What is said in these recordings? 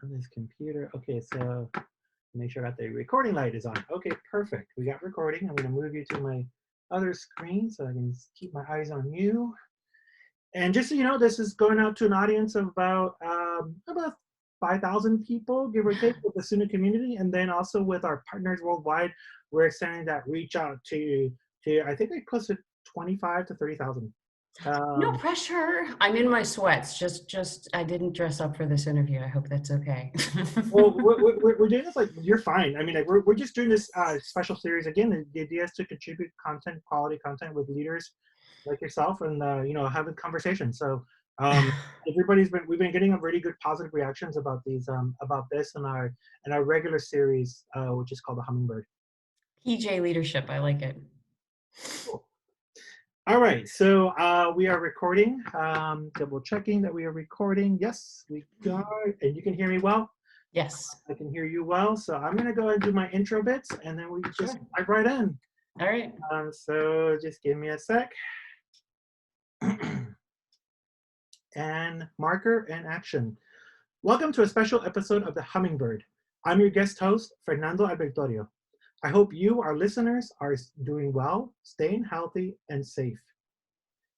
on this computer. Okay, so make sure that the recording light is on. Okay, perfect. We got recording. I'm going to move you to my other screen so I can keep my eyes on you. And just so you know, this is going out to an audience of about 5,000 people, give or take, with the Sunu community, and then also with our partners worldwide, we're extending that reach out to I think like close to 25 to 30,000. No pressure. I'm in my sweats. Just I didn't dress up for this interview. I hope that's okay. Well, we're doing this like you're fine. I mean, like we're just doing this special series again. The idea is to contribute content, quality content, with leaders like yourself, and having conversations. So we've been getting a really good positive reactions about this and our regular series, which is called the Hummingbird. PJ leadership. I like it. Cool. All right, so we are recording. Double checking that we are recording. Yes, we are, and you can hear me well. Yes. I can hear you well. So I'm gonna go and do my intro bits, and then we just dive right in. All right. So just give me a sec. And marker and action. Welcome to a special episode of the Hummingbird. I'm your guest host, Fernando Albertorio. I hope you, our listeners, are doing well, staying healthy, and safe.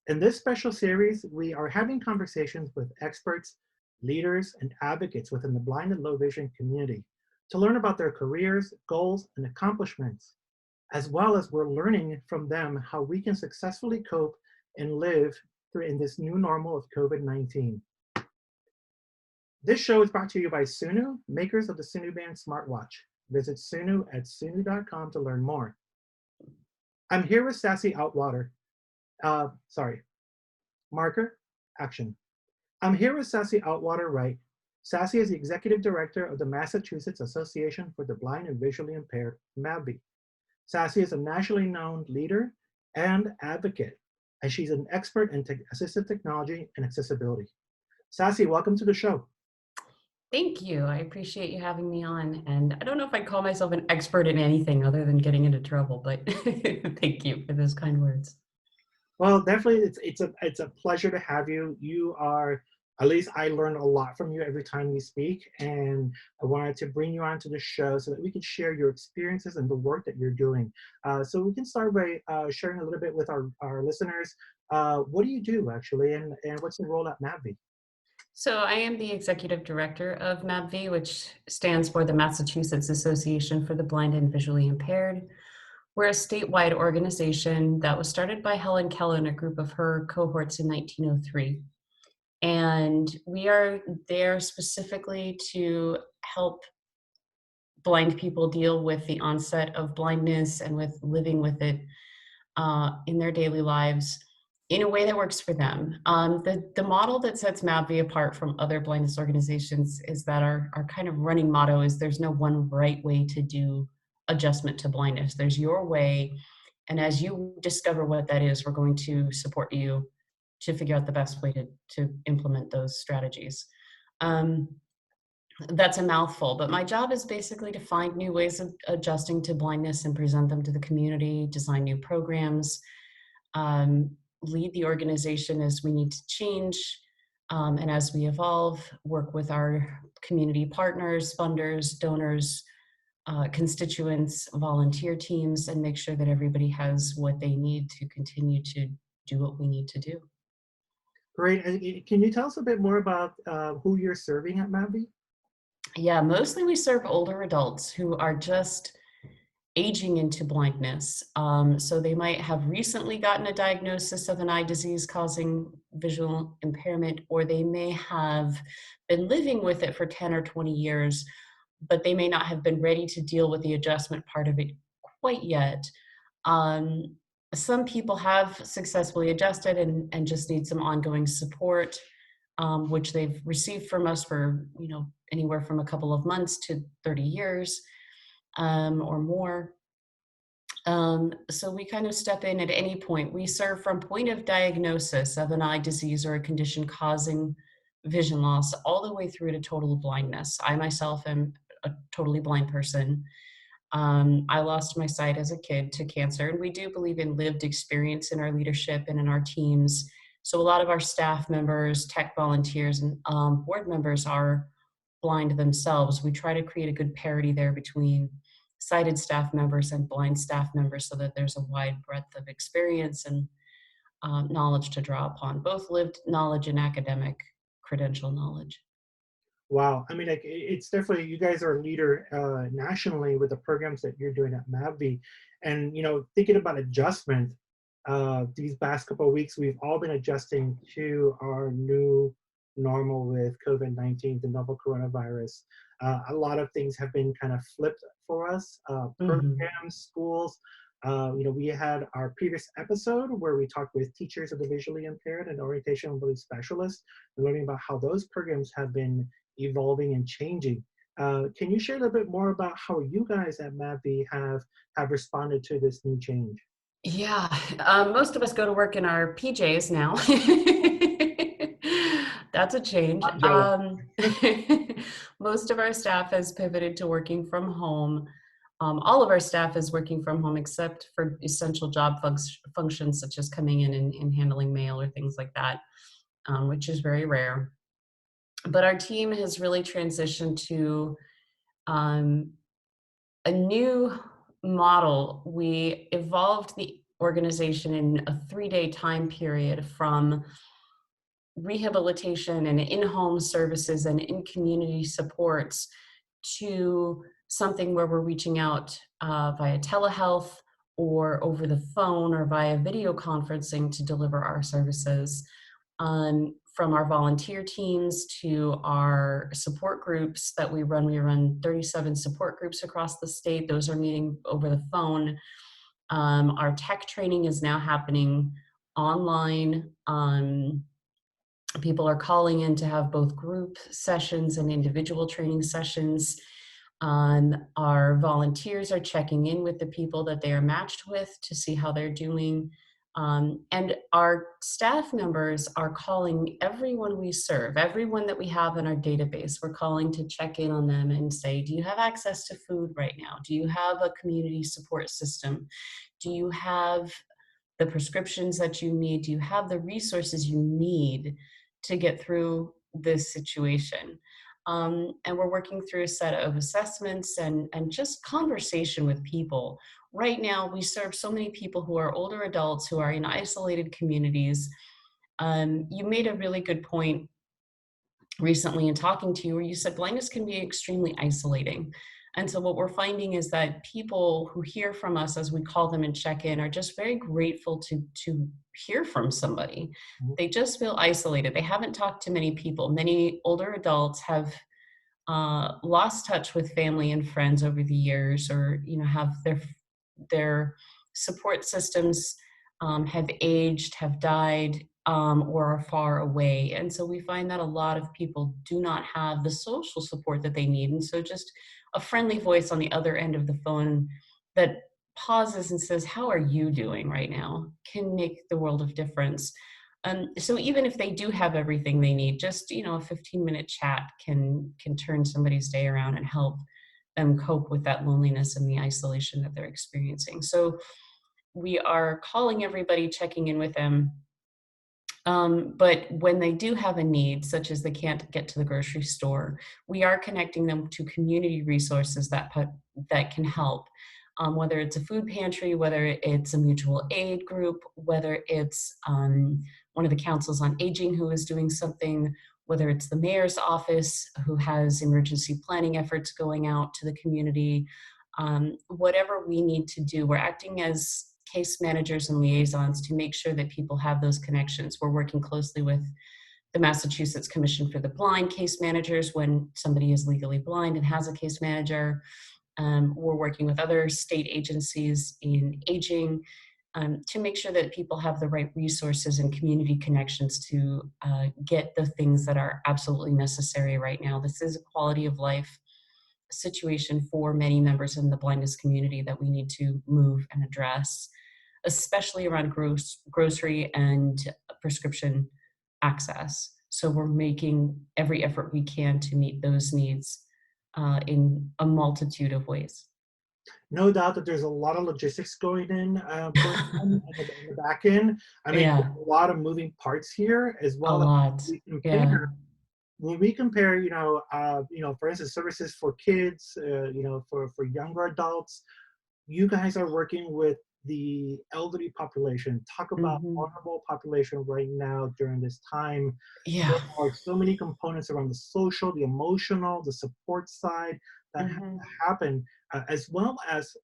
In this special series, we are having conversations with experts, leaders, and advocates within the blind and low vision community to learn about their careers, goals, and accomplishments, as well as we're learning from them how we can successfully cope and live in this new normal of COVID-19. This show is brought to you by Sunu, makers of the Sunu Band smartwatch. Visit Sunu at sunu.com to learn more. I'm here with Sassy Marker, action. I'm here with Sassy Outwater-Wright. Sassy is the Executive Director of the Massachusetts Association for the Blind and Visually Impaired, MABVI. Sassy is a nationally known leader and advocate, and she's an expert in assistive technology and accessibility. Sassy, welcome to the show. Thank you. I appreciate you having me on. And I don't know if I'd call myself an expert in anything other than getting into trouble, but thank you for those kind words. Well, definitely, it's a pleasure to have you. You are, at least I learn a lot from you every time we speak, and I wanted to bring you onto the show so that we can share your experiences and the work that you're doing. So we can start by sharing a little bit with our listeners. What do you do, actually, and what's your role at MABVI? So I am the Executive Director of MABVI, which stands for the Massachusetts Association for the Blind and Visually Impaired. We're a statewide organization that was started by Helen Keller and a group of her cohorts in 1903. And we are there specifically to help blind people deal with the onset of blindness and with living with it in their daily lives in a way that works for them. The model that sets MABVI apart from other blindness organizations is that our kind of running motto is there's no one right way to do adjustment to blindness. There's your way, and as you discover what that is, we're going to support you to figure out the best way to implement those strategies. That's a mouthful, but my job is basically to find new ways of adjusting to blindness and present them to the community, design new programs, lead the organization as we need to change, and as we evolve, work with our community partners, funders, donors, constituents, volunteer teams, and make sure that everybody has what they need to continue to do what we need to do. Great. And can you tell us a bit more about who you're serving at MABVI? Yeah, mostly we serve older adults who are just aging into blindness. So they might have recently gotten a diagnosis of an eye disease causing visual impairment, or they may have been living with it for 10 or 20 years, but they may not have been ready to deal with the adjustment part of it quite yet. Some people have successfully adjusted and just need some ongoing support, which they've received from us for anywhere from a couple of months to 30 years. Or more. So we kind of step in at any point. We serve from point of diagnosis of an eye disease or a condition causing vision loss all the way through to total blindness. I myself am a totally blind person. I lost my sight as a kid to cancer, and we do believe in lived experience in our leadership and in our teams. So a lot of our staff members, tech volunteers, and board members are blind themselves, we try to create a good parity there between sighted staff members and blind staff members so that there's a wide breadth of experience and knowledge to draw upon, both lived knowledge and academic credential knowledge. Wow. I mean, like, it's definitely, you guys are a leader nationally with the programs that you're doing at MABVI. And, you know, thinking about adjustment, these past couple of weeks, we've all been adjusting to our new normal with COVID-19, the novel coronavirus. A lot of things have been kind of flipped for us, Mhm. programs, schools. You know, we had our previous episode where we talked with teachers of the visually impaired and orientation ability specialists, learning about how those programs have been evolving and changing. Can you share a little bit more about how you guys at MABVI have responded to this new change? Yeah, most of us go to work in our PJs now. That's a change. I'm jealous. Most of our staff has pivoted to working from home. All of our staff is working from home except for essential job functions such as coming in and handling mail or things like that, which is very rare. But our team has really transitioned to um, a new model. We evolved the organization in a 3-day time period from rehabilitation and in-home services and in-community supports to something where we're reaching out via telehealth or over the phone or via video conferencing to deliver our services. From our volunteer teams to our support groups that we run 37 support groups across the state. Those are meeting over the phone. Our tech training is now happening online. People are calling in to have both group sessions and individual training sessions. Our volunteers are checking in with the people that they are matched with to see how they're doing. And our staff members are calling everyone we serve, everyone that we have in our database. We're calling to check in on them and say, do you have access to food right now? Do you have a community support system? Do you have the prescriptions that you need? Do you have the resources you need to get through this situation? And we're working through a set of assessments and just conversation with people. Right now, we serve so many people who are older adults who are in isolated communities. You made a really good point recently in talking to you where you said blindness can be extremely isolating. And so what we're finding is that people who hear from us as we call them and check in are just very grateful to hear from somebody. They just feel isolated. They haven't talked to many people. Many older adults have lost touch with family and friends over the years, or have their support systems have aged, have died, or are far away. And so we find that a lot of people do not have the social support that they need. And so just a friendly voice on the other end of the phone that pauses and says, how are you doing right now, can make the world of difference. So even if they do have everything they need, just a 15-minute chat can turn somebody's day around and help them cope with that loneliness and the isolation that they're experiencing. So we are calling everybody, checking in with them. But when they do have a need, such as they can't get to the grocery store, we are connecting them to community resources that can help. Whether it's a food pantry, whether it's a mutual aid group, whether it's one of the councils on aging who is doing something, whether it's the mayor's office who has emergency planning efforts going out to the community, whatever we need to do, we're acting as case managers and liaisons to make sure that people have those connections. We're working closely with the Massachusetts Commission for the Blind case managers when somebody is legally blind and has a case manager. We're working with other state agencies in aging to make sure that people have the right resources and community connections to get the things that are absolutely necessary right now. This is a quality of life situation for many members in the blindness community that we need to move and address, especially around grocery and prescription access. So we're making every effort we can to meet those needs in a multitude of ways. No doubt that there's a lot of logistics going on in the back end. I mean, Yeah, there's a lot of moving parts here, as a well as lot. we compare Yeah. when we compare, for instance, services for kids, for younger adults, you guys are working with the elderly population. Talk about Mhm. vulnerable population right now during this time. There Yeah. are so many components around the social, the emotional, the support side that have Mhm. to happen, as well as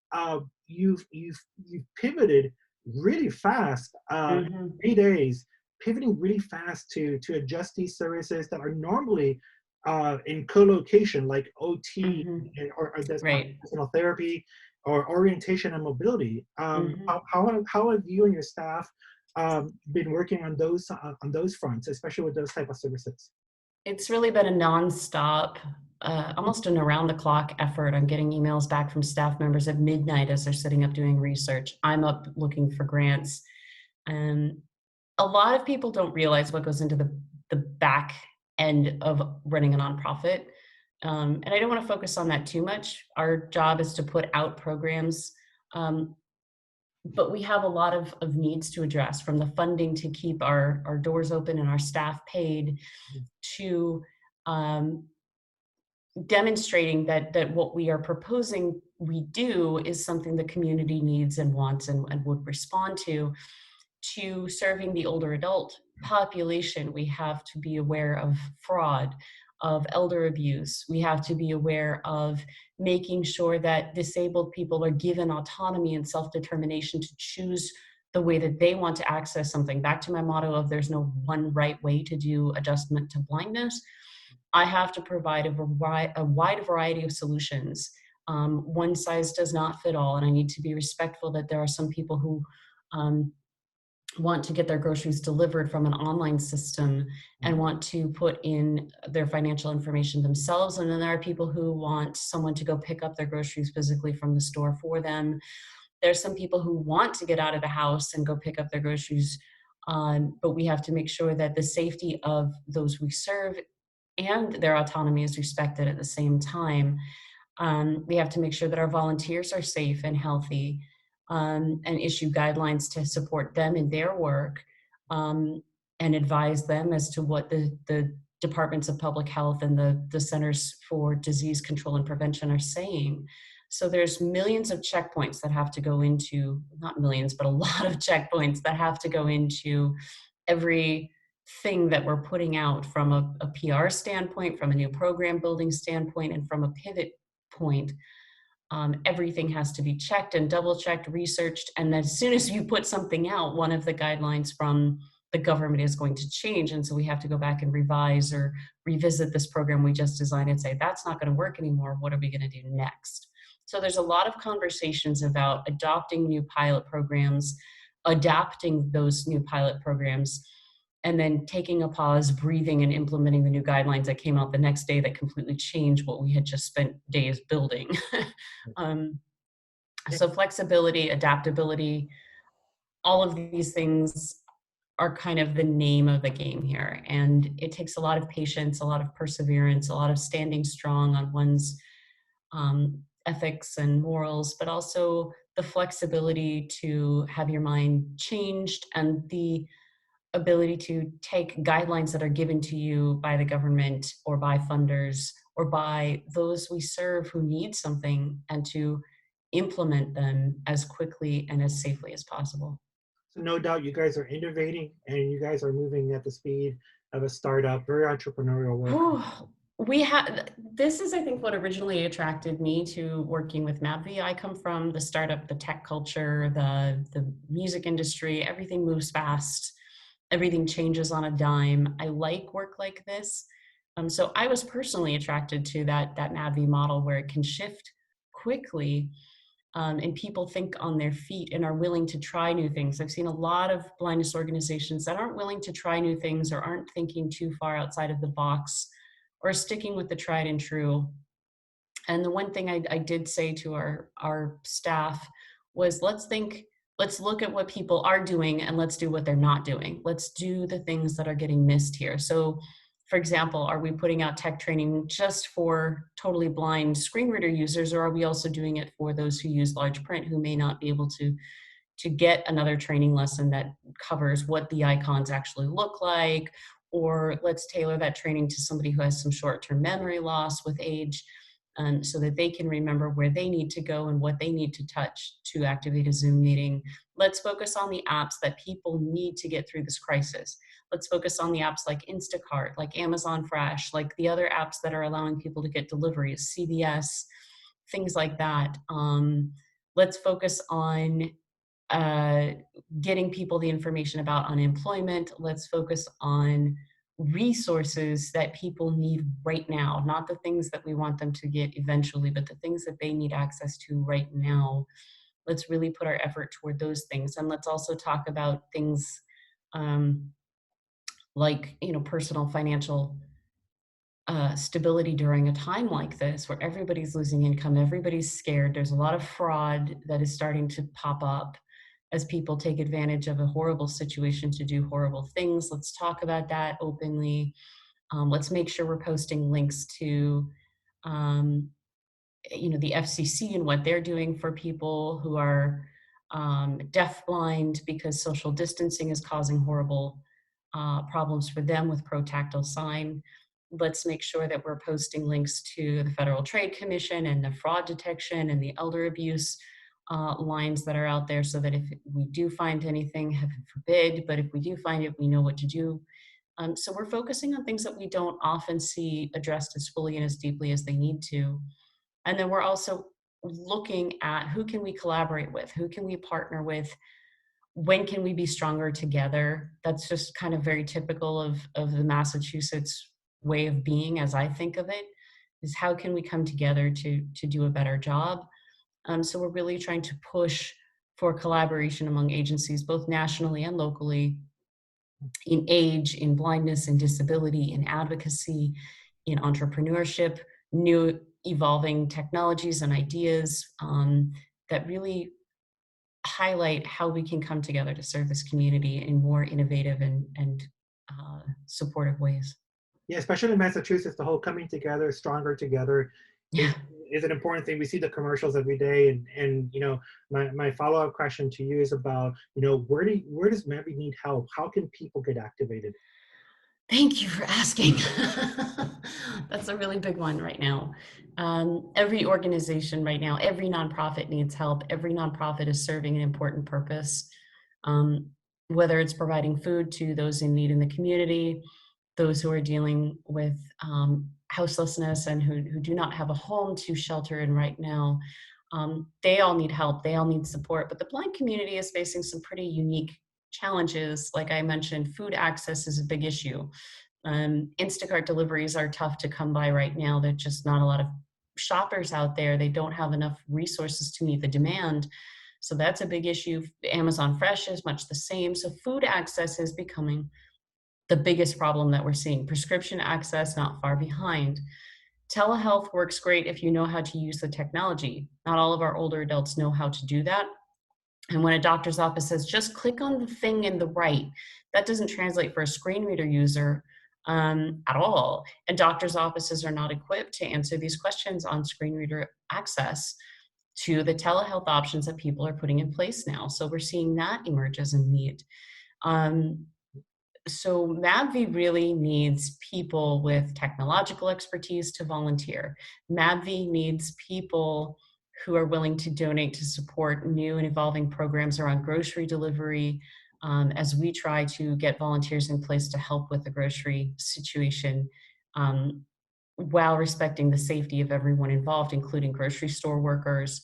you've pivoted really fast, Mhm. 3 days, pivoting really fast to adjust these services that are normally in co-location, like OT Mhm. or this Right. personal therapy or orientation and mobility. Mhm. How have you and your staff been working on those fronts, especially with those type of services? It's really been a nonstop, almost an around the clock effort. I'm getting emails back from staff members at midnight as they're sitting up doing research. I'm up looking for grants. And a lot of people don't realize what goes into the back end of running a nonprofit. And I don't want to focus on that too much. Our job is to put out programs. Um, but we have a lot of needs to address, from the funding to keep our doors open and our staff paid, to um, demonstrating that what we are proposing we do is something the community needs and wants and would respond to serving the older adult population. We have to be aware of fraud, of elder abuse. We have to be aware of making sure that disabled people are given autonomy and self-determination to choose the way that they want to access something. Back to my motto of there's no one right way to do adjustment to blindness. I have to provide a wide variety of solutions. One size does not fit all, and I need to be respectful that there are some people who um, want to get their groceries delivered from an online system and want to put in their financial information themselves. And then there are people who want someone to go pick up their groceries physically from the store for them. There's some people who want to get out of the house and go pick up their groceries. But we have to make sure that the safety of those we serve and their autonomy is respected at the same time. We have to make sure that our volunteers are safe and healthy, and issue guidelines to support them in their work, um, and advise them as to what the departments of public health and the Centers for Disease Control and Prevention are saying. So there's millions of checkpoints that have to go into, not millions, but a lot of checkpoints that have to go into every thing that we're putting out, from a PR standpoint, from a new program building standpoint, and from a pivot point. Everything has to be checked and double checked, researched, and then as soon as you put something out, one of the guidelines from the government is going to change, and so we have to go back and revise or revisit this program we just designed and say, that's not going to work anymore. What are we going to do next? So there's a lot of conversations about adopting new pilot programs, adapting those new pilot programs, and then taking a pause, breathing, and implementing the new guidelines that came out the next day that completely changed what we had just spent days building. um, so flexibility, adaptability, all of these things are kind of the name of the game here. And it takes a lot of patience, a lot of perseverance, a lot of standing strong on one's ethics and morals, but also the flexibility to have your mind changed, and the ability to take guidelines that are given to you by the government or by funders or by those we serve who need something, and to implement them as quickly and as safely as possible. So no doubt you guys are innovating and you guys are moving at the speed of a startup, very entrepreneurial work. Whew. We have, this is, I think, what originally attracted me to working with MABVI. I come from the startup, the tech culture, the music industry. Everything moves fast. Everything changes on a dime. I like work like this. So I was personally attracted to that MABVI model, where it can shift quickly, and people think on their feet and are willing to try new things. I've seen a lot of blindness organizations that aren't willing to try new things, or aren't thinking too far outside of the box, or sticking with the tried and true. And the one thing I did say to our staff was, let's look at what people are doing and let's do what they're not doing. Let's do the things that are getting missed here. So, for example, are we putting out tech training just for totally blind screen reader users, or are we also doing it for those who use large print, who may not be able to get another training lesson that covers what the icons actually look like, or let's tailor that training to somebody who has some short-term memory loss with age, so that they can remember where they need to go and what they need to touch to activate a Zoom meeting. Let's focus on the apps that people need to get through this crisis. Let's focus on the apps like Instacart, like Amazon Fresh, like the other apps that are allowing people to get deliveries, CVS, things like that. Let's focus on uh, getting people the information about unemployment. Let's focus on resources that people need right now, not the things that we want them to get eventually, but the things that they need access to right now. Let's really put our effort toward those things. And let's also talk about things um, like, personal financial stability during a time like this where everybody's losing income, everybody's scared. There's a lot of fraud that is starting to pop up as people take advantage of a horrible situation to do horrible things. Let's talk about that openly. Let's make sure we're posting links to, the FCC and what they're doing for people who are deafblind, because social distancing is causing horrible problems for them with pro-tactile sign. Let's make sure that we're posting links to the Federal Trade Commission and the fraud detection and the elder abuse lines that are out there, so that if we do find anything, heaven forbid, but if we do find it, we know what to do. So we're focusing on things that we don't often see addressed as fully and as deeply as they need to. And then we're also looking at who can we collaborate with, who can we partner with, when can we be stronger together. That's just kind of very typical of the Massachusetts way of being, as I think of it, is how can we come together to do a better job. So we're really trying to push for collaboration among agencies, both nationally and locally, in age, in blindness, in disability, in advocacy, in entrepreneurship, new evolving technologies and ideas that really highlight how we can come together to serve this community in more innovative and supportive ways. Yeah, especially in Massachusetts, the whole coming together, stronger together Yeah. is an important thing. We see the commercials every day, and my follow-up question to you is about, where does MABVI need help? How can people get activated? Thank you for asking. That's a really big one right now. Every organization right now, every nonprofit needs help. Every nonprofit is serving an important purpose, whether it's providing food to those in need in the community, those who are dealing with houselessness and who do not have a home to shelter in right now. They all need help. They all need support. But the blind community is facing some pretty unique challenges. Like I mentioned, food access is a big issue. Instacart deliveries are tough to come by right now. There's just not a lot of shoppers out there. They don't have enough resources to meet the demand. So that's a big issue. Amazon Fresh is much the same. So food access is becoming the biggest problem that we're seeing. Prescription access, not far behind. Telehealth works great if you know how to use the technology. Not all of our older adults know how to do that. And when a doctor's office says, just click on the thing in the right, that doesn't translate for a screen reader user at all. And doctors' offices are not equipped to answer these questions on screen reader access to the telehealth options that people are putting in place now. So we're seeing that emerge as a need. So MABVI really needs people with technological expertise to volunteer. MABVI needs people who are willing to donate to support new and evolving programs around grocery delivery, as we try to get volunteers in place to help with the grocery situation, while respecting the safety of everyone involved, including grocery store workers,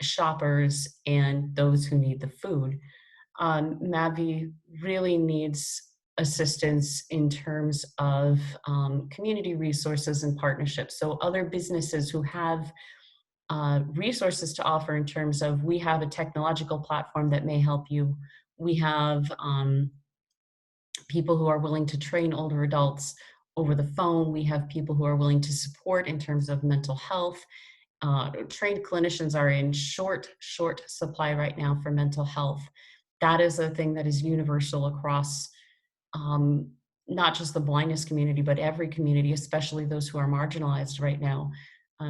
shoppers, and those who need the food. MABVI really needs assistance in terms of community resources and partnerships. So other businesses who have resources to offer in terms of, we have a technological platform that may help you. We have people who are willing to train older adults over the phone. We have people who are willing to support in terms of mental health. Trained clinicians are in short supply right now for mental health. That is a thing that is universal across not just the blindness community, but every community, especially those who are marginalized right now.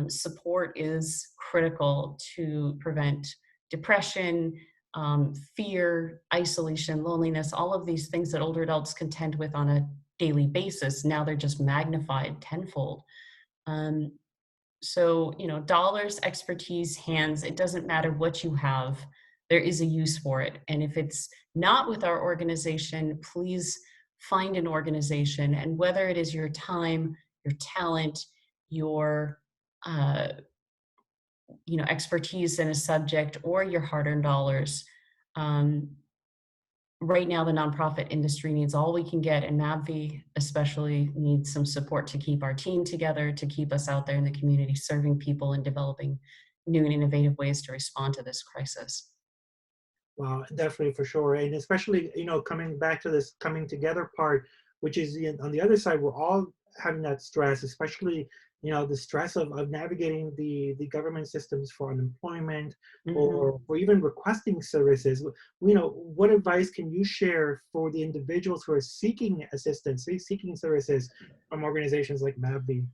Support is critical to prevent depression, fear, isolation, loneliness, all of these things that older adults contend with on a daily basis. Now they're just magnified tenfold. Um, so, dollars, expertise, hands, it doesn't matter what you have, there is a use for it. And if it's not with our organization, please find an organization. And whether it is your time, your talent, your expertise in a subject, or your hard-earned dollars, um, right now the nonprofit industry needs all we can get, and MABVI especially needs some support to keep our team together, to keep us out there in the community serving people and developing new and innovative ways to respond to this crisis. Well, definitely, for sure. And especially, coming back to this coming together part, which is on the other side, we're all having that stress, especially, the stress of navigating the government systems for unemployment, Mhm. or even requesting services. What advice can you share for the individuals who are seeking assistance, seeking services from organizations like MABVI?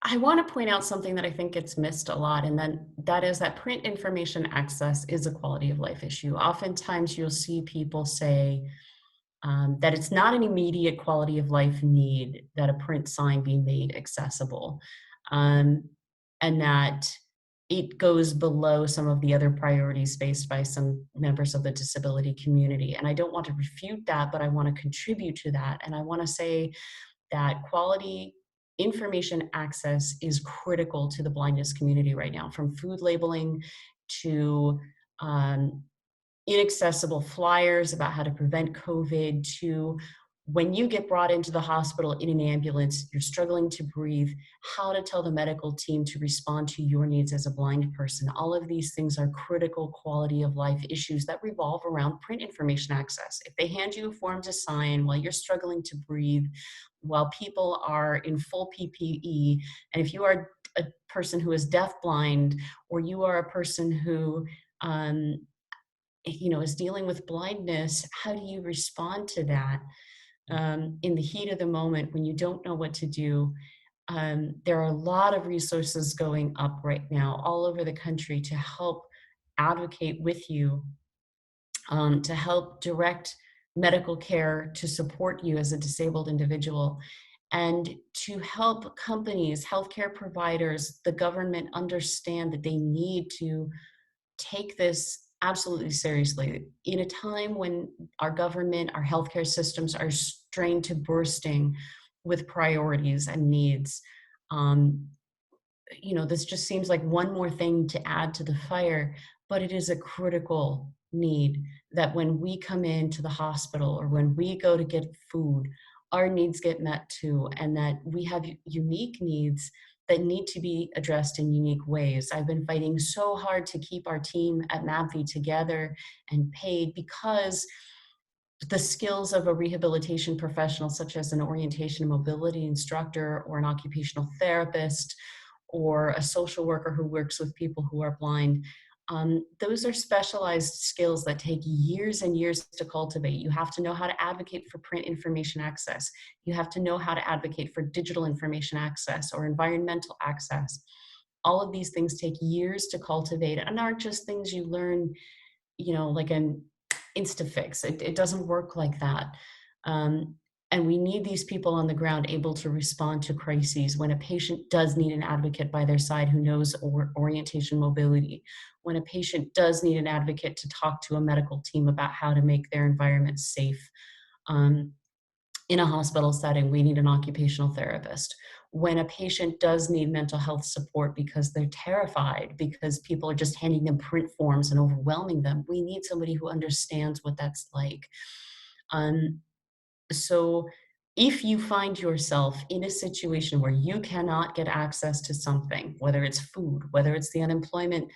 I want to point out something that I think gets missed a lot, and then that is that print information access is a quality of life issue. Oftentimes, you'll see people say that it's not an immediate quality of life need that a print sign be made accessible, um, and that it goes below some of the other priorities faced by some members of the disability community. And I don't want to refute that, but I want to contribute to that. And I want to say that quality information access is critical to the blindness community right now, from food labeling to um, inaccessible flyers about how to prevent COVID, to when you get brought into the hospital in an ambulance, you're struggling to breathe, how to tell the medical team to respond to your needs as a blind person. All of these things are critical quality of life issues that revolve around print information access. If they hand you a form to sign while you're struggling to breathe, while people are in full PPE, and if you are a person who is deafblind, or you are a person who is dealing with blindness, how do you respond to that in the heat of the moment when you don't know what to do? There are a lot of resources going up right now all over the country to help advocate with you, to help direct medical care to support you as a disabled individual, and to help companies, healthcare providers, the government understand that they need to take this absolutely seriously. In a time when our government, our healthcare systems are strained to bursting with priorities and needs, um, this just seems like one more thing to add to the fire, but it is a critical need that when we come into the hospital or when we go to get food, our needs get met too, and that we have unique needs that need to be addressed in unique ways. I've been fighting so hard to keep our team at MABVI together and paid, because the skills of a rehabilitation professional, such as an orientation and mobility instructor or an occupational therapist or a social worker who works with people who are blind, those are specialized skills that take years and years to cultivate. You have to know how to advocate for print information access. You have to know how to advocate for digital information access or environmental access. All of these things take years to cultivate and aren't just things you learn, like an insta-fix. It doesn't work like that. Um, and we need these people on the ground able to respond to crises when a patient does need an advocate by their side who knows orientation mobility, when a patient does need an advocate to talk to a medical team about how to make their environment safe. Um, in a hospital setting, we need an occupational therapist. When a patient does need mental health support because they're terrified, because people are just handing them print forms and overwhelming them, we need somebody who understands what that's like. Um, so if you find yourself in a situation where you cannot get access to something, whether it's food, whether it's the unemployment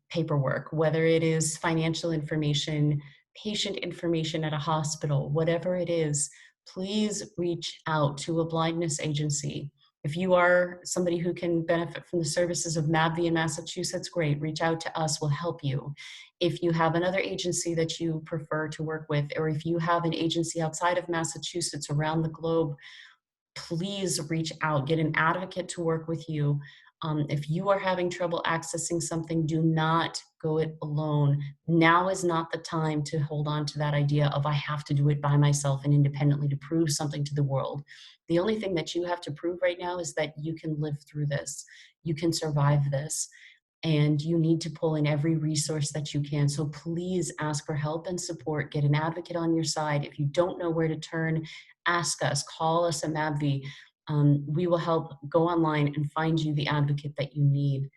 paperwork, whether it is financial information, patient information at a hospital, whatever it is, please reach out to a blindness agency. If you are somebody who can benefit from the services of MABVI in Massachusetts, great, reach out to us, we'll help you. If you have another agency that you prefer to work with, or if you have an agency outside of Massachusetts around the globe, please reach out, get an advocate to work with you. If you are having trouble accessing something, do not go it alone. Now is not the time to hold on to that idea of I have to do it by myself and independently to prove something to the world. The only thing that you have to prove right now is that you can live through this. You can survive this. And you need to pull in every resource that you can. So please ask for help and support. Get an advocate on your side. If you don't know where to turn, ask us. Call us at MABVI. We will help. Go online and find you the advocate that you need.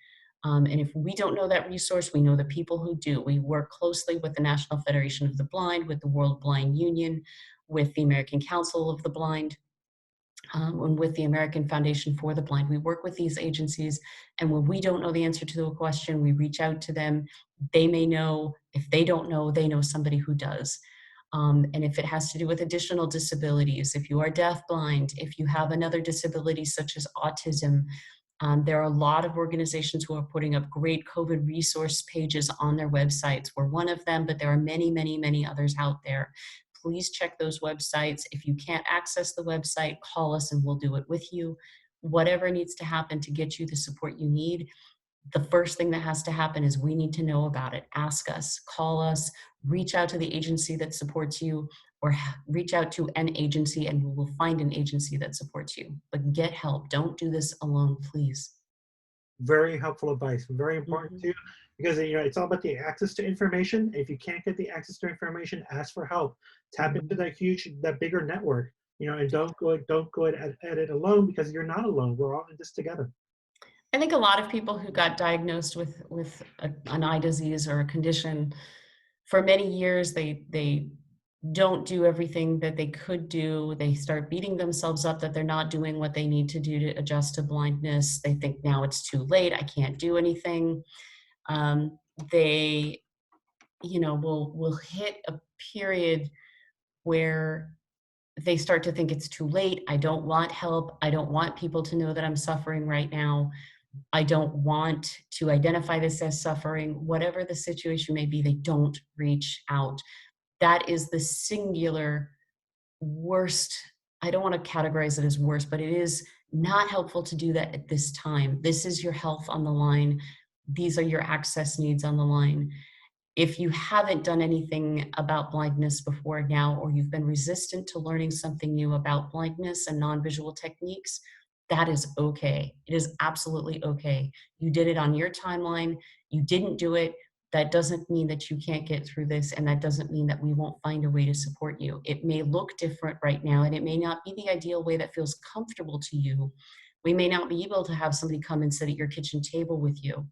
And if we don't know that resource, we know the people who do. We work closely with the National Federation of the Blind, with the World Blind Union, with the American Council of the Blind, and with the American Foundation for the Blind. We work with these agencies, and when we don't know the answer to a question, we reach out to them. They may know. If they don't know, they know somebody who does. And if it has to do with additional disabilities, if you are deafblind, if you have another disability such as autism, there are a lot of organizations who are putting up great COVID resource pages on their websites. We're one of them, but there are many, many, many others out there. Please check those websites. If you can't access the website, call us and we'll do it with you. Whatever needs to happen to get you the support you need, the first thing that has to happen is we need to know about it. Ask us, call us, reach out to the agency that supports you, or reach out to an agency and we will find an agency that supports you. But get help. Don't do this alone, please. Very helpful advice. Very important Mhm. too, because it's all about the access to information. If you can't get the access to information, ask for help. Tap into Mhm. that bigger network. And don't go at it alone, because you're not alone. We're all in this together. I think a lot of people who got diagnosed with an eye disease or a condition, for many years, they don't do everything that they could do. They start beating themselves up that they're not doing what they need to do to adjust to blindness. They think now it's too late. I can't do anything. Um, they, will hit a period where they start to think it's too late. I don't want help. I don't want people to know that I'm suffering right now. I don't want to identify this as suffering. Whatever the situation may be, they don't reach out. That is the singular worst. I don't want to categorize it as worst, but it is not helpful to do that at this time. This is your health on the line. These are your access needs on the line. If you haven't done anything about blindness before now, or you've been resistant to learning something new about blindness and non-visual techniques, that is okay. It is absolutely okay. You did it on your timeline. You didn't do it. That doesn't mean that you can't get through this, and that doesn't mean that we won't find a way to support you. It may look different right now, and it may not be the ideal way that feels comfortable to you. We may not be able to have somebody come and sit at your kitchen table with you,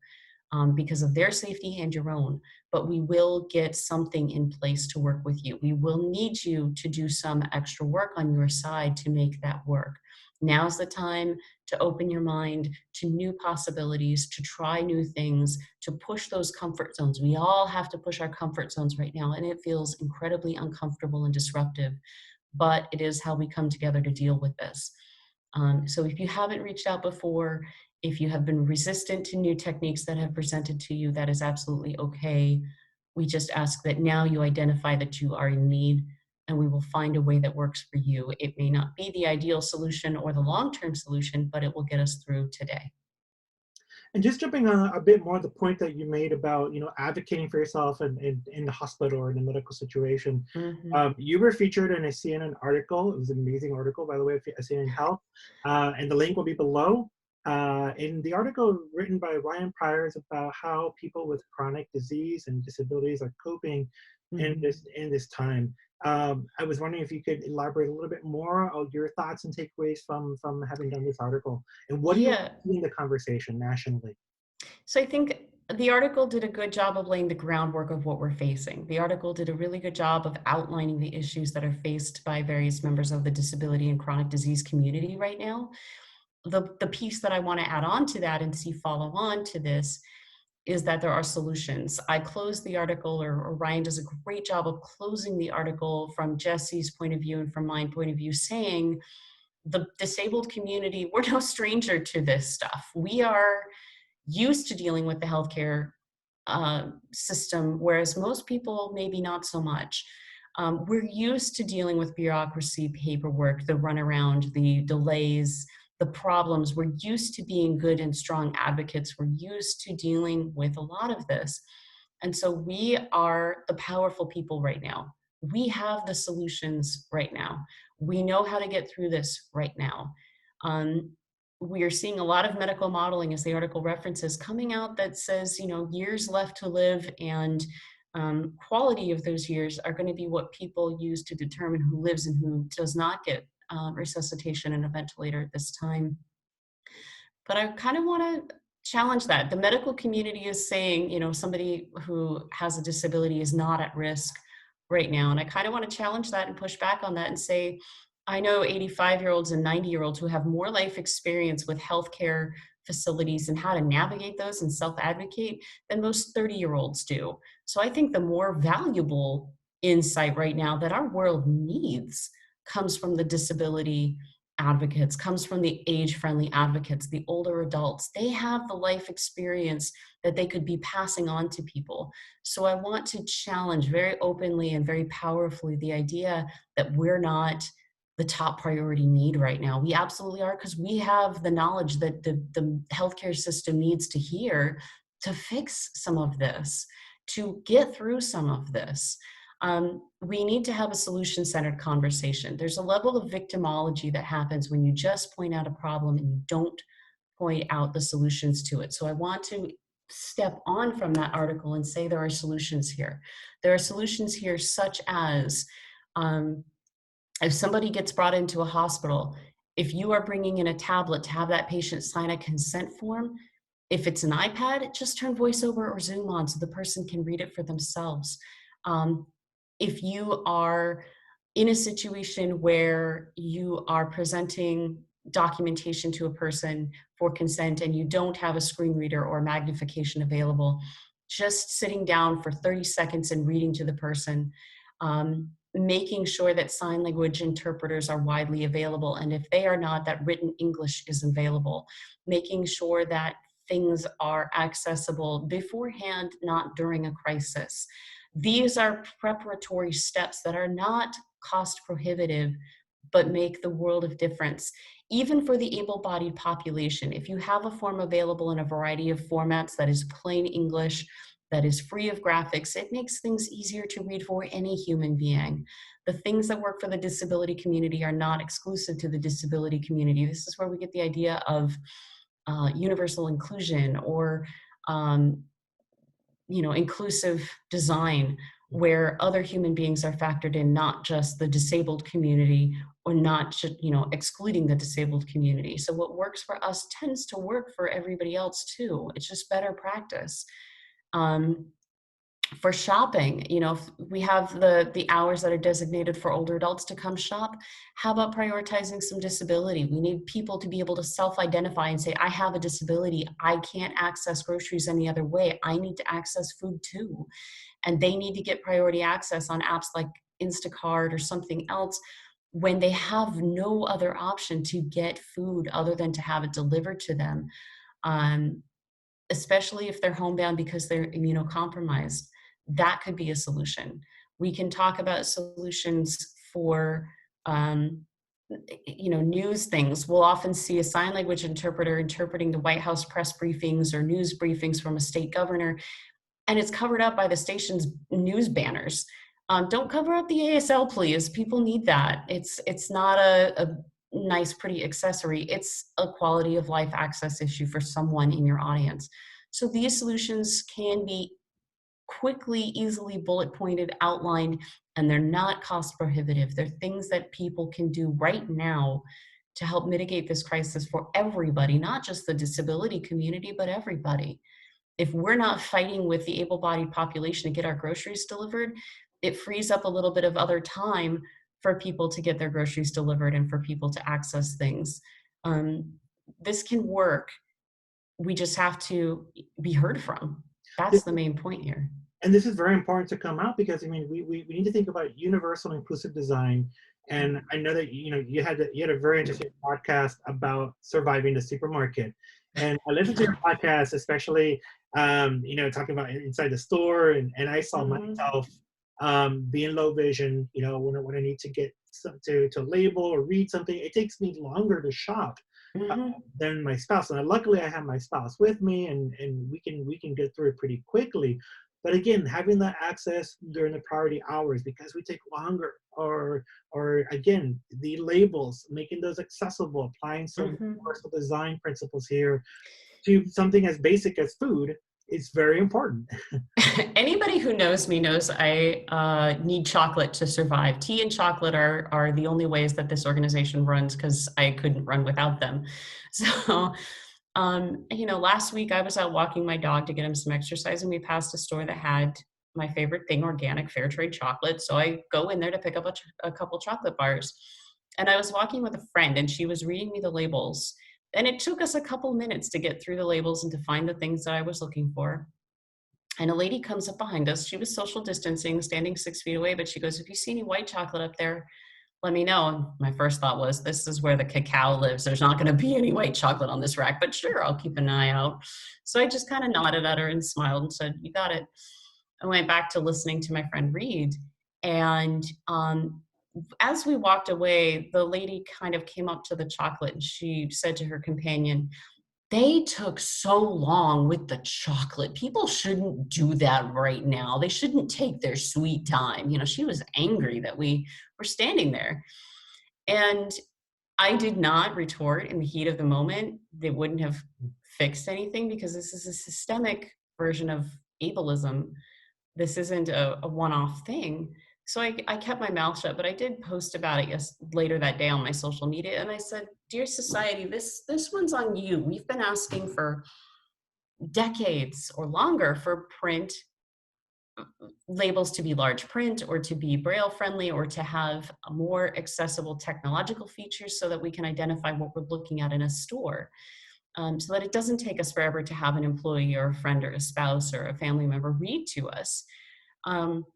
because of their safety and your own. But we will get something in place to work with you. We will need you to do some extra work on your side to make that work. Now's the time to open your mind to new possibilities, to try new things, to push those comfort zones. We all have to push our comfort zones right now, and it feels incredibly uncomfortable and disruptive, but it is how we come together to deal with this. So if you haven't reached out before, if you have been resistant to new techniques that have presented to you, that is absolutely okay. We just ask that now you identify that you are in need, and we will find a way that works for you. It may not be the ideal solution or the long-term solution, but it will get us through today. And just jumping on a bit more the point that you made about advocating for yourself in the hospital or in a medical situation. Mhm. You were featured in a CNN article. It was an amazing article, by the way, at CNN Health, and the link will be below. In the article written by Ryan Pryor is about how people with chronic disease and disabilities are coping in Mhm. this time. I was wondering if you could elaborate a little bit more on your thoughts and takeaways from having done this article, and what do you Yeah. see in the conversation nationally? So I think the article did a good job of laying the groundwork of what we're facing. The article did a really good job of outlining the issues that are faced by various members of the disability and chronic disease community right now. The piece that I want to add on to that and see follow on to this is that there are solutions. I closed the article, or Ryan does a great job of closing the article from Jesse's point of view and from my point of view, saying the disabled community, we're no stranger to this stuff. We are used to dealing with the healthcare system, whereas most people maybe not so much. We're used to dealing with bureaucracy, paperwork, the runaround, the delays, the problems. We're used to being good and strong advocates. We're used to dealing with a lot of this. And so we are the powerful people right now. We have the solutions right now. We know how to get through this right now. We are seeing a lot of medical modeling, as the article references, coming out that says, years left to live, and quality of those years are going to be what people use to determine who lives and who does not get resuscitation and a ventilator at this time. But I kind of want to challenge that. The medical community is saying, somebody who has a disability is not at risk right now. And I kind of want to challenge that and push back on that and say, I know 85-year-olds and 90-year-olds who have more life experience with healthcare facilities and how to navigate those and self-advocate than most 30-year-olds do. So I think the more valuable insight right now that our world needs comes from the disability advocates, comes from the age-friendly advocates, the older adults. They have the life experience that they could be passing on to people. So I want to challenge very openly and very powerfully the idea that we're not the top priority need right now. We absolutely are, because we have the knowledge that the healthcare system needs to hear to fix some of this, to get through some of this. We need to have a solution-centered conversation. There's a level of victimology that happens when you just point out a problem and you don't point out the solutions to it. So I want to step on from that article and say there are solutions here. There are solutions here such as if somebody gets brought into a hospital, if you are bringing in a tablet to have that patient sign a consent form, if it's an iPad, just turn VoiceOver or Zoom on so the person can read it for themselves. If you are in a situation where you are presenting documentation to a person for consent and you don't have a screen reader or magnification available, just sitting down for 30 seconds and reading to the person, making sure that sign language interpreters are widely available, and if they are not, that written English is available, making sure that things are accessible beforehand, not during a crisis. These are preparatory steps that are not cost prohibitive, but make the world of difference. Even for the able-bodied population, if you have a form available in a variety of formats that is plain English, that is free of graphics, it makes things easier to read for any human being. The things that work for the disability community are not exclusive to the disability community. This is where we get the idea of universal inclusion or inclusive design, where other human beings are factored in, not just the disabled community, or not just, excluding the disabled community. So what works for us tends to work for everybody else too. It's just better practice. For shopping, if we have the hours that are designated for older adults to come shop, how about prioritizing some disability? We need people to be able to self-identify and say, I have a disability. I can't access groceries any other way. I need to access food too. And they need to get priority access on apps like Instacart or something else when they have no other option to get food other than to have it delivered to them, especially if they're homebound because they're immunocompromised. That could be a solution. We can talk about solutions for news things. We'll often see a sign language interpreter interpreting the White House press briefings or news briefings from a state governor, and it's covered up by the station's news banners. Don't cover up the ASL, please. People need that. It's not a nice, pretty accessory. It's a quality of life access issue for someone in your audience. So these solutions can be quickly, easily bullet pointed, outlined, and they're not cost prohibitive. They're things that people can do right now to help mitigate this crisis for everybody, not just the disability community, but everybody. If we're not fighting with the able-bodied population to get our groceries delivered, it frees up a little bit of other time for people to get their groceries delivered and for people to access things. This can work. We just have to be heard from. That's the main point here. And this is very important to come out because, we need to think about universal inclusive design. And I know that, you had a very interesting podcast about surviving the supermarket. And I listened to your podcast, especially, talking about inside the store. And I saw myself being low vision, when I need to get to label or read something, it takes me longer to shop Mhm. than my spouse. And luckily, I have my spouse with me, and we can get through it pretty quickly. But again, having that access during the priority hours because we take longer, or again, the labels, making those accessible, applying some Mhm. universal design principles here to something as basic as food is very important. Anybody who knows me knows I need chocolate to survive. Tea and chocolate are the only ways that this organization runs because I couldn't run without them. So, last week I was out walking my dog to get him some exercise, and we passed a store that had my favorite thing, organic fair trade chocolate. So I go in there to pick up a couple chocolate bars. And I was walking with a friend, and she was reading me the labels. And it took us a couple minutes to get through the labels and to find the things that I was looking for. And a lady comes up behind us. She was social distancing, standing 6 feet away, but she goes, "If you see any white chocolate up there, let me know." And my first thought was, this is where the cacao lives. There's not going to be any white chocolate on this rack, but sure, I'll keep an eye out. So I just kind of nodded at her and smiled and said, "You got it." I went back to listening to my friend read. And as we walked away, the lady kind of came up to the chocolate and she said to her companion, "They took so long with the chocolate. People shouldn't do that right now. They shouldn't take their sweet time." She was angry that we were standing there. And I did not retort in the heat of the moment. They wouldn't have fixed anything because this is a systemic version of ableism. This isn't a one-off thing. So I kept my mouth shut, but I did post about it later that day on my social media. And I said, "Dear society, this one's on you. We've been asking for decades or longer for print labels to be large print or to be braille friendly or to have more accessible technological features so that we can identify what we're looking at in a store, so that it doesn't take us forever to have an employee or a friend or a spouse or a family member read to us." Um,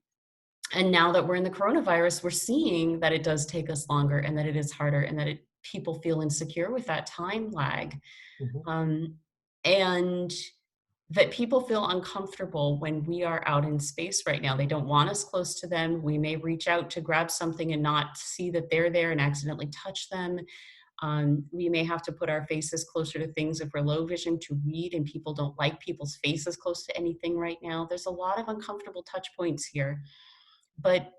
and now that we're in the coronavirus, we're seeing that it does take us longer and that it is harder and that people feel insecure with that time lag. Mhm. Um, and that people feel uncomfortable when we are out in space right now. They don't want us close to them. We may reach out to grab something and not see that they're there and accidentally touch them. We may have to put our faces closer to things if we're low vision to read, and people don't like people's faces close to anything right now. There's a lot of uncomfortable touch points here. But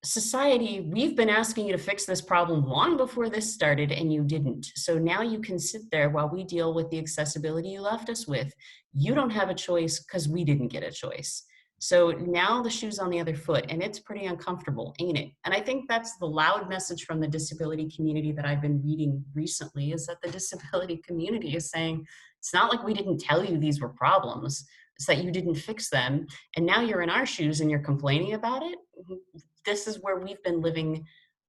society, we've been asking you to fix this problem long before this started, and you didn't. So now you can sit there while we deal with the accessibility you left us with. You don't have a choice because we didn't get a choice. So now the shoe's on the other foot, and it's pretty uncomfortable, ain't it? And I think that's the loud message from the disability community that I've been reading recently, is that the disability community is saying, it's not like we didn't tell you these were problems, it's that you didn't fix them. And now you're in our shoes and you're complaining about it. This is where we've been living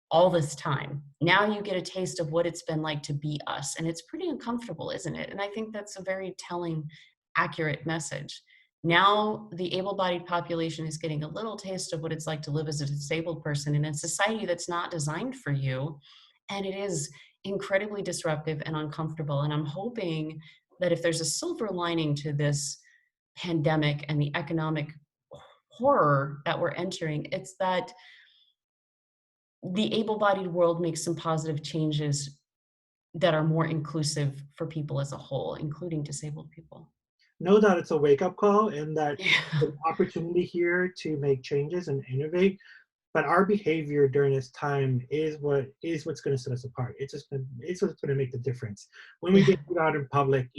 all this time. Now you get a taste of what it's been like to be us. And it's pretty uncomfortable, isn't it? And I think that's a very telling, accurate message. Now the able bodied population is getting a little taste of what it's like to live as a disabled person in a society that's not designed for you. And it is incredibly disruptive and uncomfortable. And I'm hoping that if there's a silver lining to this pandemic and the economic horror that we're entering, it's that the able-bodied world makes some positive changes that are more inclusive for people as a whole, including disabled people. Know that it's a wake-up call and that Yeah. there's opportunity here to make changes and innovate. But our behavior during this time is what's going to set us apart. It's what's going to make the difference when we Yeah. get out in public.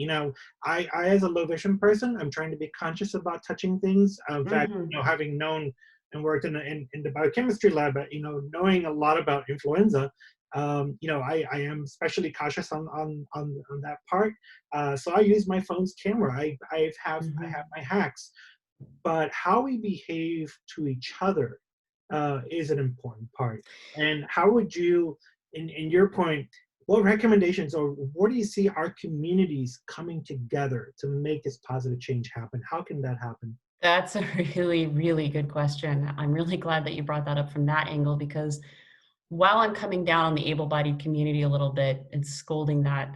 I as a low vision person, I'm trying to be conscious about touching things. In fact, Mhm. having known and worked in the biochemistry lab, knowing a lot about influenza, I am especially cautious on that part. So I use my phone's camera. I have Mhm. my hacks, but how we behave to each other is an important part. And how would you, in your point, what recommendations or where do you see our communities coming together to make this positive change happen? How can that happen? That's a really, really good question. I'm really glad that you brought that up from that angle, because while I'm coming down on the able-bodied community a little bit and scolding that,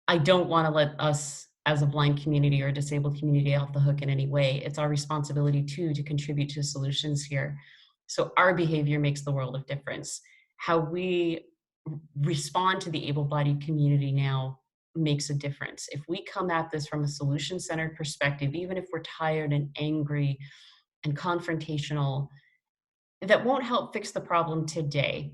I don't want to let us as a blind community or a disabled community off the hook in any way. It's our responsibility too to contribute to solutions here. So our behavior makes the world of difference. How we respond to the able-bodied community now makes a difference. If we come at this from a solution-centered perspective, even if we're tired and angry and confrontational, that won't help fix the problem today.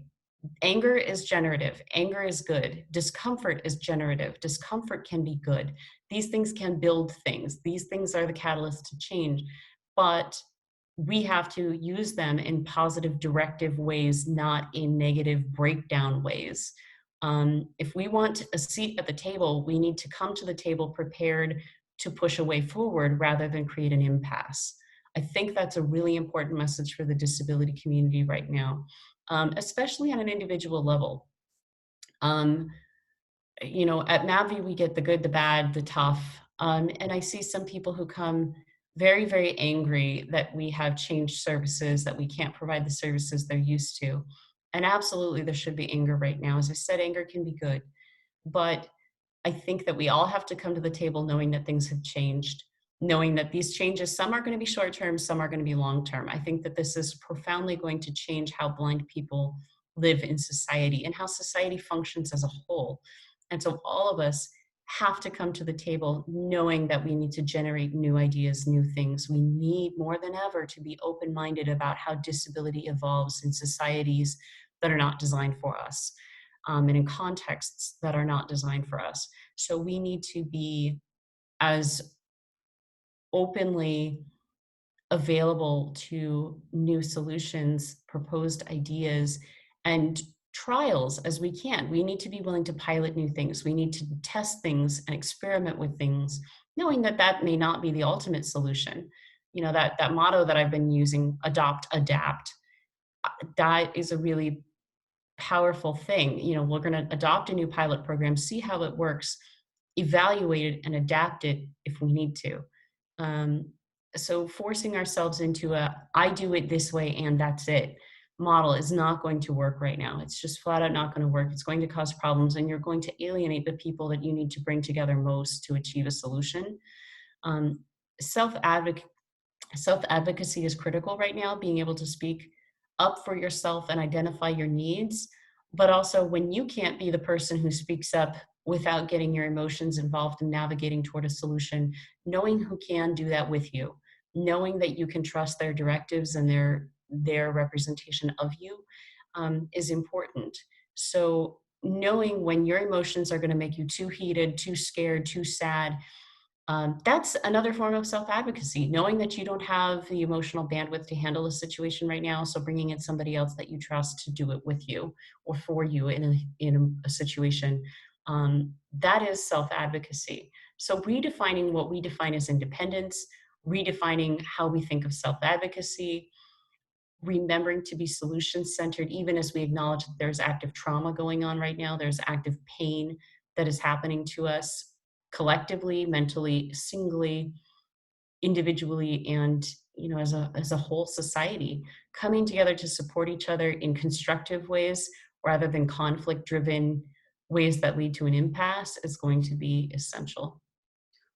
Anger is generative. Anger is good. Discomfort is generative. Discomfort can be good. These things can build things. These things are the catalyst to change. But we have to use them in positive, directive ways, not in negative breakdown ways. If we want a seat at the table, we need to come to the table prepared to push a way forward rather than create an impasse. I think that's a really important message for the disability community right now, especially on an individual level. Um, at MABVI, we get the good, the bad, the tough. And I see some people who come very, very angry that we have changed services, that we can't provide the services they're used to. And absolutely, there should be anger right now. As I said, anger can be good. But I think that we all have to come to the table knowing that things have changed, knowing that these changes, some are going to be short term, some are going to be long term. I think that this is profoundly going to change how blind people live in society and how society functions as a whole. And so all of us have to come to the table knowing that we need to generate new ideas, new things. We need more than ever to be open-minded about how disability evolves in societies that are not designed for us, and in contexts that are not designed for us. So we need to be as openly available to new solutions, proposed ideas, and trials as we can. We need to be willing to pilot new things. We need to test things and experiment with things, knowing that that may not be the ultimate solution. That motto that I've been using, adopt, adapt, that is a really powerful thing. We're going to adopt a new pilot program, see how it works, evaluate it, and adapt it if we need to. So forcing ourselves into I do it this way and that's it model is not going to work right now. It's just flat out not going to work. It's going to cause problems, and you're going to alienate the people that you need to bring together most to achieve a solution. Um, Self-advocacy is critical right now, being able to speak up for yourself and identify your needs. But also, when you can't be the person who speaks up without getting your emotions involved and navigating toward a solution, knowing who can do that with you, knowing that you can trust their directives and their representation of you, is important. So knowing when your emotions are going to make you too heated, too scared, too sad, that's another form of self-advocacy, knowing that you don't have the emotional bandwidth to handle a situation right now, so bringing in somebody else that you trust to do it with you or for you in a situation. That is self-advocacy. So redefining what we define as independence, redefining how we think of self-advocacy, remembering to be solution-centered, even as we acknowledge that there's active trauma going on right now, there's active pain that is happening to us collectively, mentally, singly, individually, and as a whole society, coming together to support each other in constructive ways rather than conflict-driven ways that lead to an impasse is going to be essential.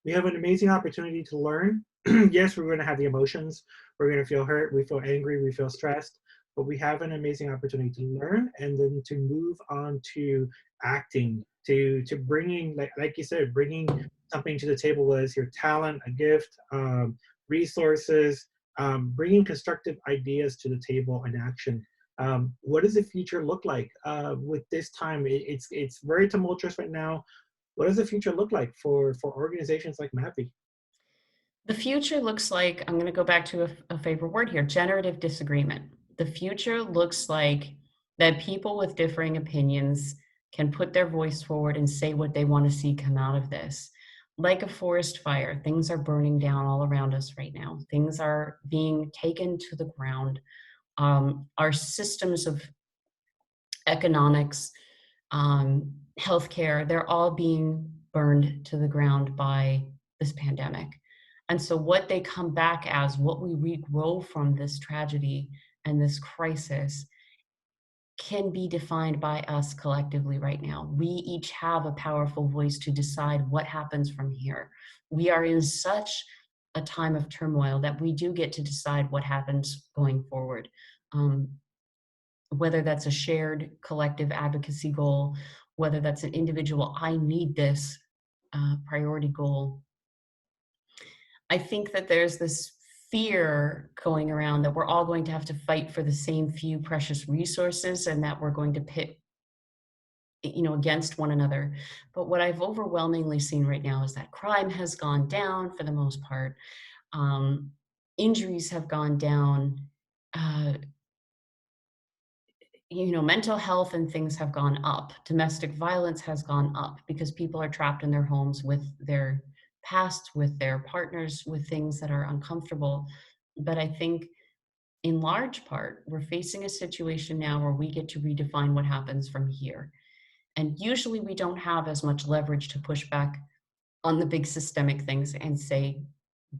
We have an amazing opportunity to learn. Yes, we're going to have the emotions. We're going to feel hurt. We feel angry. We feel stressed. But we have an amazing opportunity to learn and then to move on to acting, to bringing, like you said, bringing something to the table, whether it's your talent, a gift, resources, bringing constructive ideas to the table and action. What does the future look like with this time? It's very tumultuous right now. What does the future look like for organizations like MAPI? The future looks like, I'm going to go back to a favorite word here, generative disagreement. The future looks like that people with differing opinions can put their voice forward and say what they want to see come out of this. Like a forest fire, things are burning down all around us right now. Things are being taken to the ground. Our systems of economics, healthcare, they're all being burned to the ground by this pandemic. And so what they come back as, what we regrow from this tragedy and this crisis, can be defined by us collectively right now. We each have a powerful voice to decide what happens from here. We are in such a time of turmoil that we do get to decide what happens going forward. whether that's a shared collective advocacy goal, whether that's an individual, I need this priority goal. I think that there's this fear going around that we're all going to have to fight for the same few precious resources and that we're going to pit against one another. But what I've overwhelmingly seen right now is that crime has gone down for the most part. um, Injuries have gone down. uh, Mental health and things have gone up. Domestic violence has gone up because people are trapped in their homes with their past, with their partners, with things that are uncomfortable. But I think in large part, we're facing a situation now where we get to redefine what happens from here. And usually we don't have as much leverage to push back on the big systemic things and say,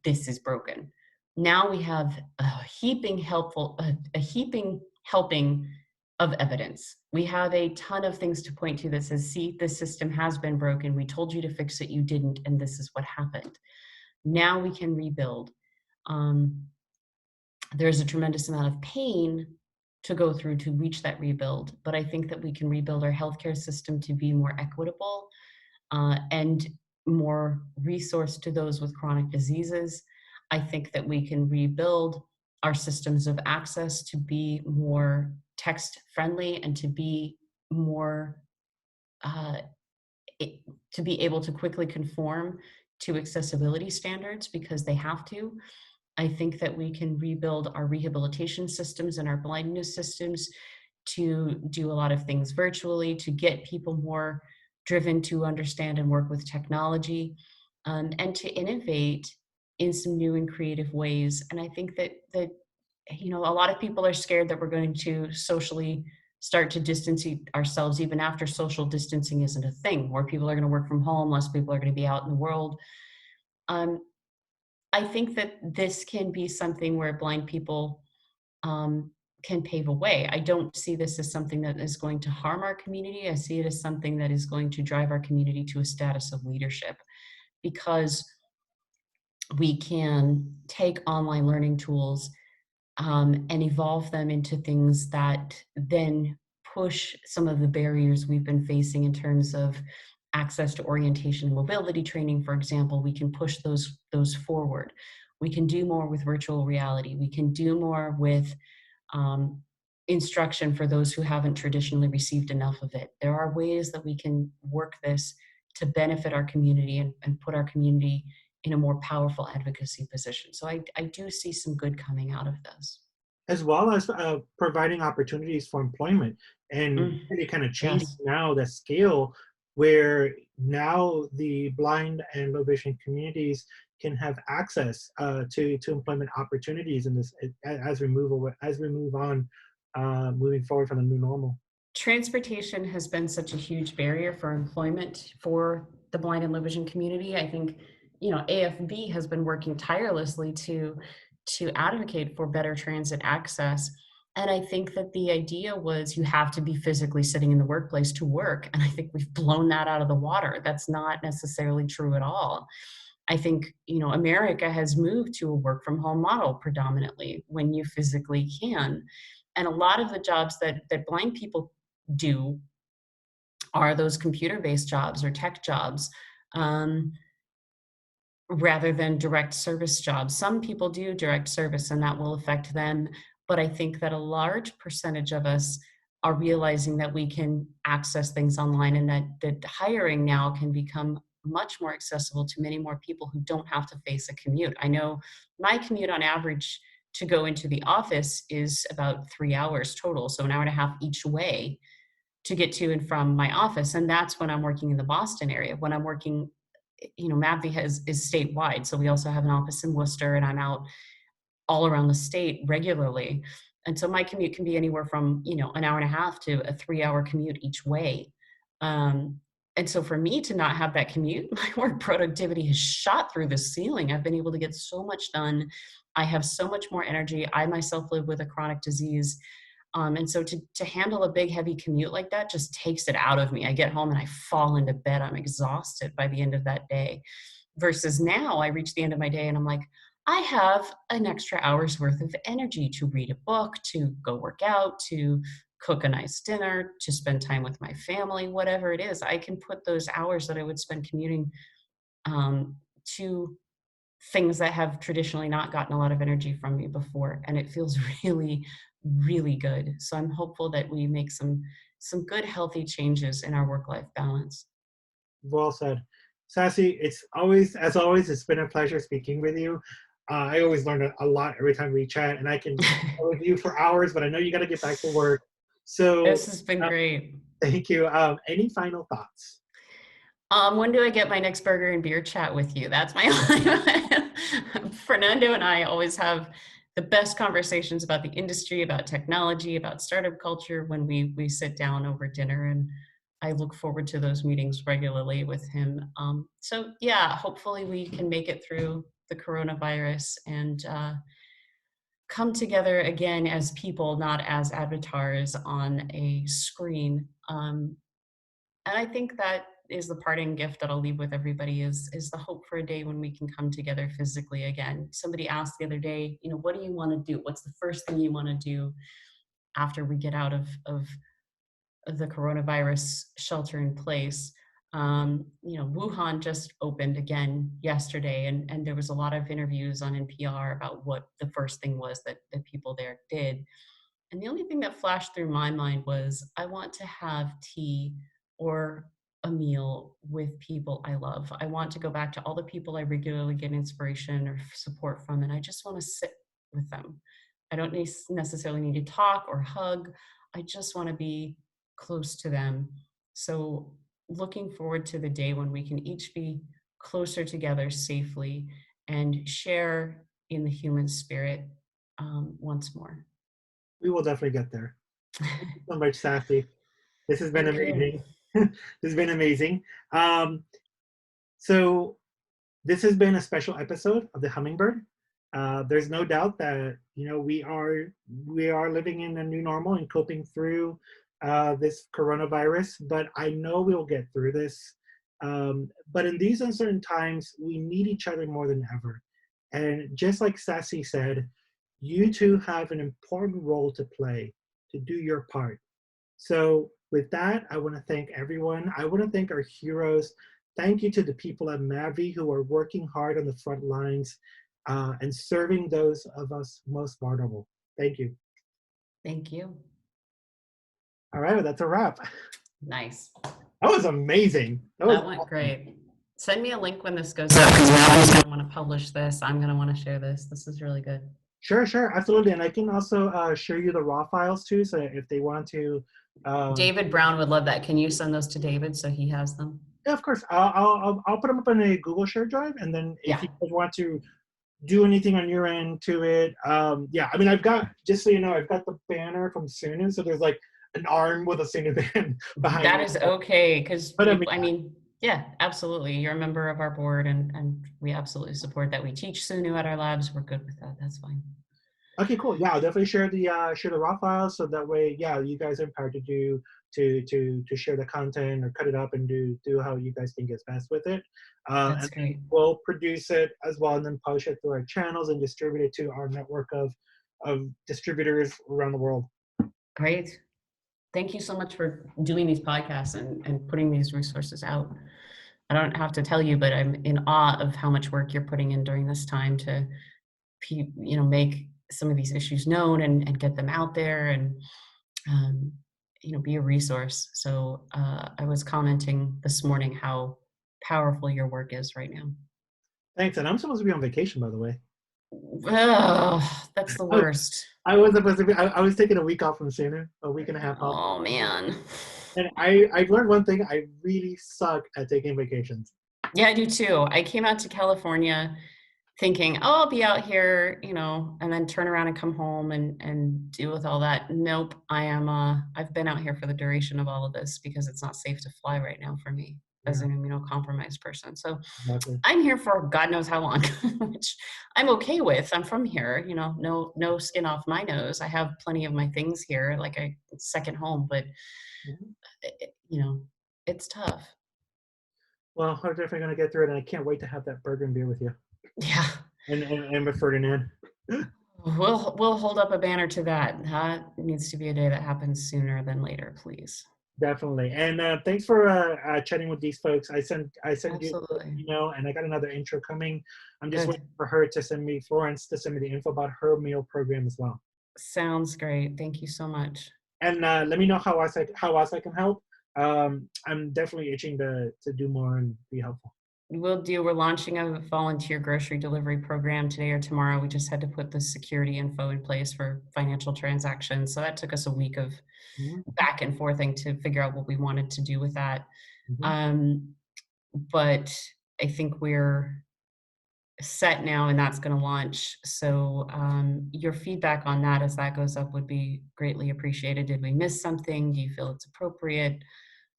this is broken. Now we have a heaping helping of evidence. We have a ton of things to point to that says, see, this system has been broken. We told you to fix it, you didn't, and this is what happened. Now we can rebuild. Um, there's a tremendous amount of pain to go through to reach that rebuild, but I think that we can rebuild our healthcare system to be more equitable and more resource to those with chronic diseases. I think that we can rebuild our systems of access to be more text friendly and to be more uh, to be able to quickly conform to accessibility standards because they have to. I think that we can rebuild our rehabilitation systems and our blindness systems to do a lot of things virtually, to get people more driven to understand and work with technology, and to innovate in some new and creative ways. And I think that a lot of people are scared that we're going to socially start to distance ourselves even after social distancing isn't a thing. More people are going to work from home, less people are going to be out in the world. Um, I think that this can be something where blind people um, can pave a way. I don't see this as something that is going to harm our community. I see it as something that is going to drive our community to a status of leadership because we can take online learning tools and evolve them into things that then push some of the barriers we've been facing in terms of access to orientation and mobility training, for example. We can push those forward. We can do more with virtual reality. We can do more with um, instruction for those who haven't traditionally received enough of it. There are ways that we can work this to benefit our community and put our community in a more powerful advocacy position. So I do see some good coming out of this. As well as providing opportunities for employment and Mm, really kind of changing yes. now the scale where now the blind and low vision communities can have access to employment opportunities in this as we move away, as we move on, moving forward from the new normal. Transportation has been such a huge barrier for employment for the blind and low vision community. I think, AFB has been working tirelessly to advocate for better transit access. And I think that the idea was you have to be physically sitting in the workplace to work. And I think we've blown that out of the water. That's not necessarily true at all. I think, America has moved to a work from home model predominantly when you physically can. And a lot of the jobs that blind people do are those computer-based jobs or tech jobs. Um, rather than direct service jobs. Some people do direct service and that will affect them, but I think that a large percentage of us are realizing that we can access things online and that hiring now can become much more accessible to many more people who don't have to face a commute. I know my commute on average to go into the office is about 3 hours total, so an hour and a half each way to get to and from my office. And that's when I'm working in the Boston area. When I'm working, MABVI is statewide. So we also have an office in Worcester and I'm out all around the state regularly. And so my commute can be anywhere from, an hour and a half to a 3 hour commute each way. Um, and so for me to not have that commute, my work productivity has shot through the ceiling. I've been able to get so much done. I have so much more energy. I myself live with a chronic disease. And so to handle a big, heavy commute like that just takes it out of me. I get home and I fall into bed. I'm exhausted by the end of that day. Versus now, I reach the end of my day and I'm like, I have an extra hour's worth of energy to read a book, to go work out, to cook a nice dinner, to spend time with my family, whatever it is. I can put those hours that I would spend commuting to things that have traditionally not gotten a lot of energy from me before, and it feels really, really good. So I'm hopeful that we make some good, healthy changes in our work-life balance. Well said. Sassy, it's always, as always, it's been a pleasure speaking with you. I always learn a lot every time we chat, and I can chat with you for hours, but I know you got to get back to work. So This has been uh, great. thank you. Any final thoughts? When do I get my next burger and beer chat with you? That's my Fernando and I always have the best conversations about the industry, about technology, about startup culture when we sit down over dinner, and I look forward to those meetings regularly with him. So yeah, hopefully we can make it through the coronavirus and come together again as people, not as avatars on a screen. And I think that is the parting gift that I'll leave with everybody is the hope for a day when we can come together physically again. Somebody asked the other day, what do you want to do? What's the first thing you want to do after we get out of the coronavirus shelter in place? Wuhan just opened again yesterday, and there was a lot of interviews on NPR about what the first thing was that people there did. And the only thing that flashed through my mind was I want to have tea or a meal with people I love. I want to go back to all the people I regularly get inspiration or support from, and I just want to sit with them. I don't necessarily need to talk or hug. I just want to be close to them. So, looking forward to the day when we can each be closer together safely and share in the human spirit once more. We will definitely get there. Thank you so much, Sassy. This has been Thank you. amazing. This has been amazing. Um, so this has been a special episode of the Hummingbird. There's no doubt that we are living in a new normal and coping through this coronavirus. But I know we'll get through this. But in these uncertain times, we need each other more than ever. And just like Sassy said, you two have an important role to play to do your part. So with that, I want to thank everyone. I want to thank our heroes. Thank you to the people at MABVI who are working hard on the front lines and serving those of us most vulnerable. Thank you. Thank you. All right, well, that's a wrap. Nice. That was amazing. That went great. Send me a link when this goes up, because now I'm going to want to publish this. I'm going to want to share this. This is really good. Sure, absolutely. And I can also share you the raw files too, so if they want to. David Brown would love that. Can you send those to David so he has them? Yeah, of course. I'll put them up in a Google Share Drive, and then if you guys want to do anything on your end to it, yeah. I mean, I've got, just so you know, I've got the banner from Sunu, so there's like an arm with a Sunu band behind that it. Is okay, because But I mean, yeah, absolutely. You're a member of our board, and we absolutely support that. We teach Sunu at our labs. We're good with that. That's fine. Okay, cool. Yeah, I'll definitely share the raw files, so that way, yeah, you guys are empowered to do to share the content or cut it up and do how you guys think is best with it. That's and great. we'll produce it as well, and then publish it through our channels and distribute it to our network of distributors around the world. Great. Thank you so much for doing these podcasts and putting these resources out. I don't have to tell you, but I'm in awe of how much work you're putting in during this time to, make some of these issues known and get them out there and, be a resource. So I was commenting this morning how powerful your work is right now. Thanks. And I'm supposed to be on vacation, by the way. Oh, that's the worst. I was supposed to be. I was taking a week off from Sunu, a week and a half off. Oh man. And I've learned one thing. I really suck at taking vacations. Yeah, I do too. I came out to California thinking, oh, I'll be out here, and then turn around and come home and deal with all that. Nope, I've been out here for the duration of all of this because it's not safe to fly right now for me as an immunocompromised person. So Exactly. I'm here for God knows how long, which I'm okay with. I'm from here, no skin off my nose. I have plenty of my things here, like a second home, but it's tough. Well, we're definitely going to get through it, and I can't wait to have that burger and beer with you. Yeah. And with Ferdinand. We'll hold up a banner to that. That needs to be a day that happens sooner than later, please. Definitely. And thanks for chatting with these folks. I sent you an Absolutely. email, and I got another intro coming. I'm just Good. waiting for her to send me, Florence, to send me the info about her meal program as well. Sounds great. Thank you so much. And let me know how else I can help. I'm definitely itching to do more and be helpful. We'll do. We're launching a volunteer grocery delivery program today or tomorrow. We just had to put the security info in place for financial transactions. So that took us a week of Mhm, back and forthing to figure out what we wanted to do with that. mhm. Um, but I think we're set now and that's going to launch. So your feedback on that as that goes up would be greatly appreciated. Did we miss something? Do you feel it's appropriate?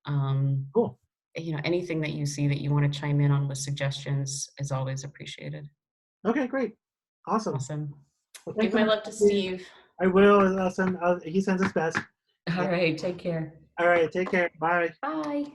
Um, Cool. Anything that you see that you want to chime in on with suggestions is always appreciated. Okay, great. Awesome. Awesome. Well, Give thanks so my much. love to Steve. I will. He sends his best. All right, take care. All right. Take care. Bye. Bye.